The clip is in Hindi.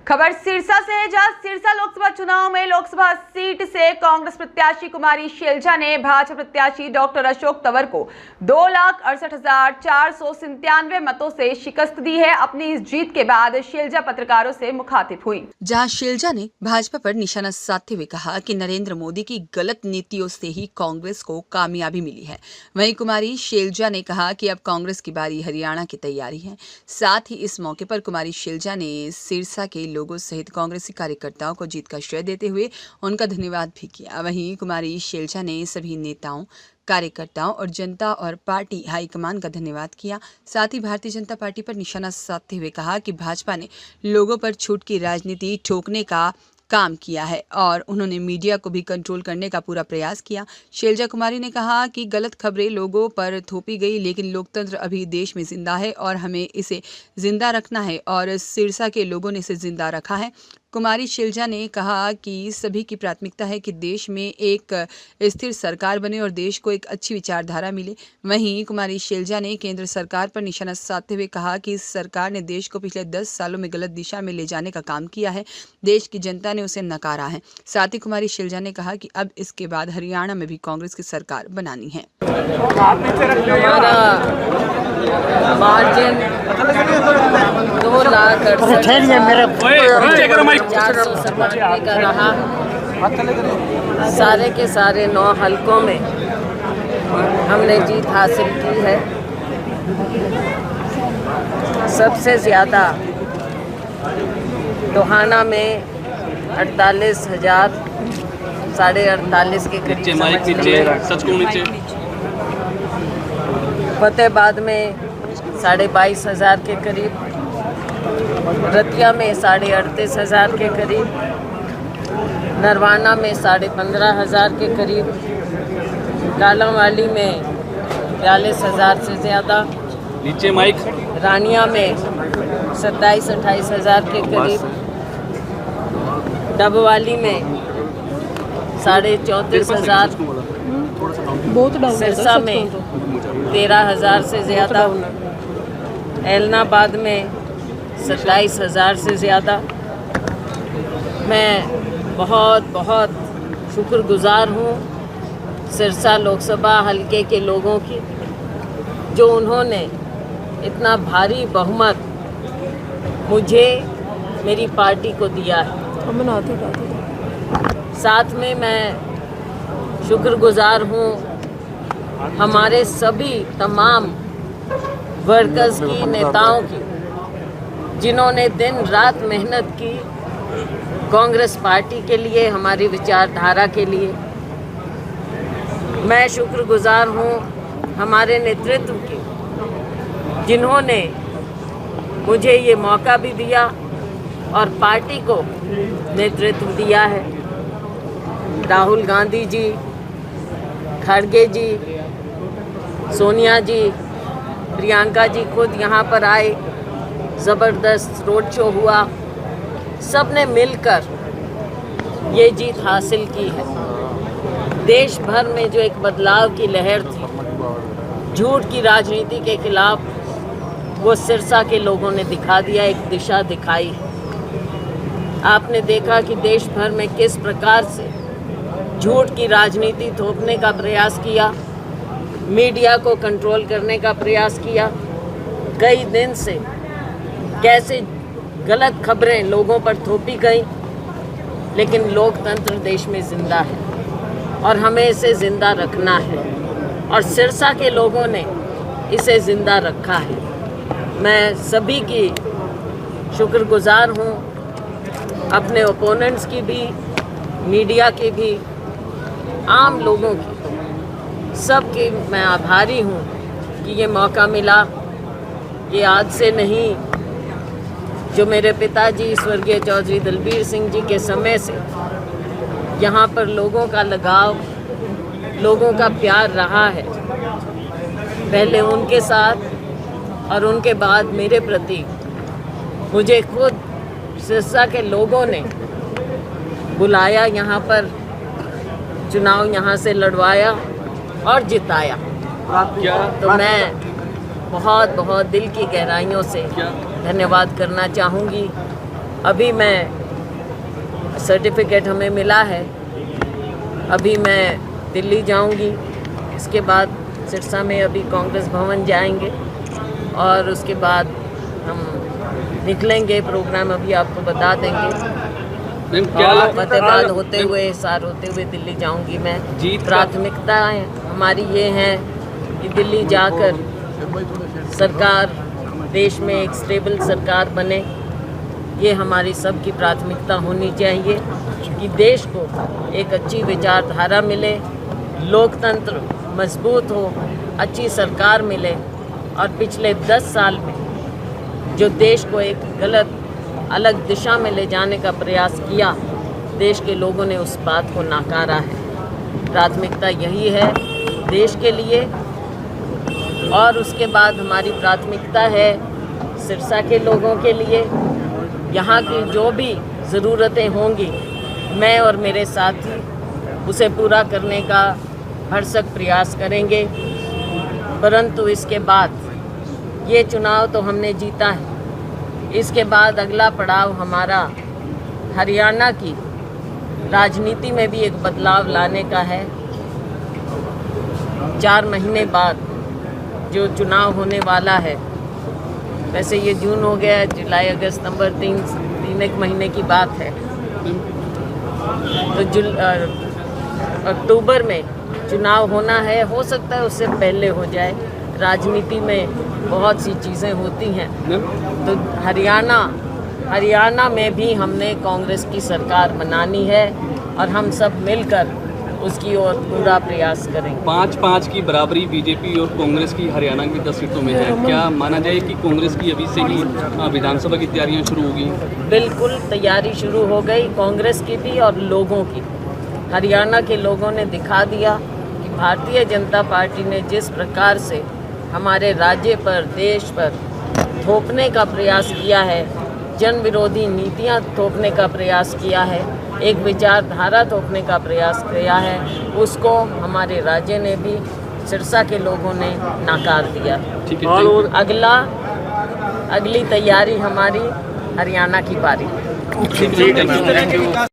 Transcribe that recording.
खबर सिरसा से है, जहां सिरसा लोकसभा चुनाव में लोकसभा सीट से कांग्रेस प्रत्याशी कुमारी शैलजा ने भाजपा प्रत्याशी डॉक्टर अशोक तंवर को 2,68,497 मतों से शिकस्त दी है। अपनी इस जीत के बाद शैलजा पत्रकारों से मुखातिब हुई, जहां शैलजा ने भाजपा पर निशाना साधते हुए कहा कि नरेंद्र मोदी की गलत नीतियों से ही कांग्रेस को कामयाबी मिली है। वहीं कुमारी शैलजा ने कहा कि अब कांग्रेस की बारी हरियाणा की तैयारी है। साथ ही इस मौके पर कुमारी शैलजा ने सिरसा के लोगों सहित कांग्रेसी कार्यकर्ताओं को जीत का श्रेय देते हुए उनका धन्यवाद भी किया। वहीं कुमारी शैलजा ने सभी नेताओं, कार्यकर्ताओं और जनता और पार्टी हाईकमान का धन्यवाद किया। साथ ही भारतीय जनता पार्टी पर निशाना साधते हुए कहा कि भाजपा ने लोगों पर छूट की राजनीति ठोकने का काम किया है और उन्होंने मीडिया को भी कंट्रोल करने का पूरा प्रयास किया। शैलजा कुमारी ने कहा कि गलत खबरें लोगों पर थोपी गई, लेकिन लोकतंत्र अभी देश में जिंदा है और हमें इसे जिंदा रखना है और सिरसा के लोगों ने इसे जिंदा रखा है। कुमारी शैलजा ने कहा कि सभी की प्राथमिकता है कि देश में एक स्थिर सरकार बने और देश को एक अच्छी विचारधारा मिले। वहीं कुमारी शैलजा ने केंद्र सरकार पर निशाना साधते हुए कहा कि इस सरकार ने देश को पिछले 10 सालों में गलत दिशा में ले जाने का काम किया है। देश की जनता ने उसे नकारा है। साथ ही कुमारी शैलजा ने कहा कि अब इसके बाद हरियाणा में भी कांग्रेस की सरकार बनानी है। हमारा मार्जिन 2,68,497 का रहा। सारे के सारे 9 हलकों में हमने जीत हासिल की है। सबसे ज़्यादा टोहाना में 48,000 48,500 के करीब, फतेहाबाद में 22,500 के करीब, रतिया में 38,500 के करीब, नरवाना में 15,500 के करीब, कालांवाली में 42,000 से ज़्यादा, नीचे माइक, रानिया में 27-28,000 के करीब, डबवाली में 34,500, सिरसा में 13,000 से ज़्यादा, एलनाबाद में 27,000 से ज़्यादा। मैं बहुत बहुत शुक्रगुज़ार हूँ सिरसा लोकसभा हलके के लोगों की, जो उन्होंने इतना भारी बहुमत मुझे, मेरी पार्टी को दिया है। साथ में मैं शुक्रगुज़ार हूँ हमारे सभी तमाम वर्कर्स की, नेताओं की, जिन्होंने दिन रात मेहनत की कांग्रेस पार्टी के लिए, हमारी विचारधारा के लिए। मैं शुक्रगुज़ार हूँ हमारे नेतृत्व की, जिन्होंने मुझे ये मौका भी दिया और पार्टी को नेतृत्व दिया है। राहुल गांधी जी, खड़गे जी, सोनिया जी, प्रियंका जी खुद यहाँ पर आए, ज़बरदस्त रोड शो हुआ। सब ने मिलकर ये जीत हासिल की है। देश भर में जो एक बदलाव की लहर थी, झूठ की राजनीति के खिलाफ, वो सिरसा के लोगों ने दिखा दिया, एक दिशा दिखाई। आपने देखा कि देश भर में किस प्रकार से झूठ की राजनीति थोपने का प्रयास किया, मीडिया को कंट्रोल करने का प्रयास किया। कई दिन से कैसे गलत खबरें लोगों पर थोपी गई, लेकिन लोकतंत्र देश में ज़िंदा है और हमें इसे ज़िंदा रखना है और सिरसा के लोगों ने इसे ज़िंदा रखा है। मैं सभी की शुक्रगुज़ार हूँ, अपने ओपोनेंट्स की भी, मीडिया की भी, आम लोगों की, सबकी मैं आभारी हूँ कि ये मौका मिला। ये आज से नहीं, जो मेरे पिताजी स्वर्गीय चौधरी दलबीर सिंह जी के समय से यहाँ पर लोगों का लगाव, लोगों का प्यार रहा है। पहले उनके साथ और उनके बाद मेरे प्रति मुझे खुद सिरसा के लोगों ने बुलाया, यहाँ पर चुनाव यहाँ से लड़वाया और जिताया। तो मैं बहुत बहुत दिल की गहराइयों से धन्यवाद करना चाहूँगी अभी मैं सर्टिफिकेट हमें मिला है, अभी मैं दिल्ली जाऊंगी, इसके बाद सिरसा में अभी कांग्रेस भवन जाएंगे और उसके बाद हम निकलेंगे। प्रोग्राम अभी आपको बता देंगे। फतेहाबाद होते हुए, हिसार होते हुए दिल्ली जाऊंगी मैं। प्राथमिकताएं हमारी ये हैं कि दिल्ली जाकर सरकार, देश में एक स्टेबल सरकार बने। ये हमारी सबकी प्राथमिकता होनी चाहिए कि देश को एक अच्छी विचारधारा मिले, लोकतंत्र मजबूत हो, अच्छी सरकार मिले। और पिछले 10 साल में जो देश को एक गलत अलग दिशा में ले जाने का प्रयास किया, देश के लोगों ने उस बात को नकारा है। प्राथमिकता यही है देश के लिए। और उसके बाद हमारी प्राथमिकता है सिरसा के लोगों के लिए। यहाँ की जो भी ज़रूरतें होंगी, मैं और मेरे साथी उसे पूरा करने का भरसक प्रयास करेंगे। परंतु इसके बाद ये चुनाव तो हमने जीता है, इसके बाद अगला पड़ाव हमारा हरियाणा की राजनीति में भी एक बदलाव लाने का है। 4 महीने बाद जो चुनाव होने वाला है, वैसे ये जून हो गया है, जुलाई अगस्त सितंबर 3 एक महीने की बात है, तो अक्टूबर में चुनाव होना है। हो सकता है उससे पहले हो जाए, राजनीति में बहुत सी चीज़ें होती हैं। तो हरियाणा में भी हमने कांग्रेस की सरकार बनानी है और हम सब मिलकर उसकी ओर पूरा प्रयास करेंगे। 5-5 की बराबरी बीजेपी और कांग्रेस की हरियाणा की 10 सीटों में है। क्या माना जाए कि कांग्रेस की अभी से ही विधानसभा की तैयारियां शुरू होगी? बिल्कुल, तैयारी शुरू हो गई, कांग्रेस की भी और लोगों की। हरियाणा के लोगों ने दिखा दिया कि भारतीय जनता पार्टी ने जिस प्रकार से हमारे राज्य पर, देश पर थोपने का प्रयास किया है, जन विरोधी नीतियां थोपने का प्रयास किया है, एक विचारधारा थोपने का प्रयास किया है, उसको हमारे राज्य ने भी, सिरसा के लोगों ने नकार दिया। और अगली तैयारी हमारी हरियाणा की बारी।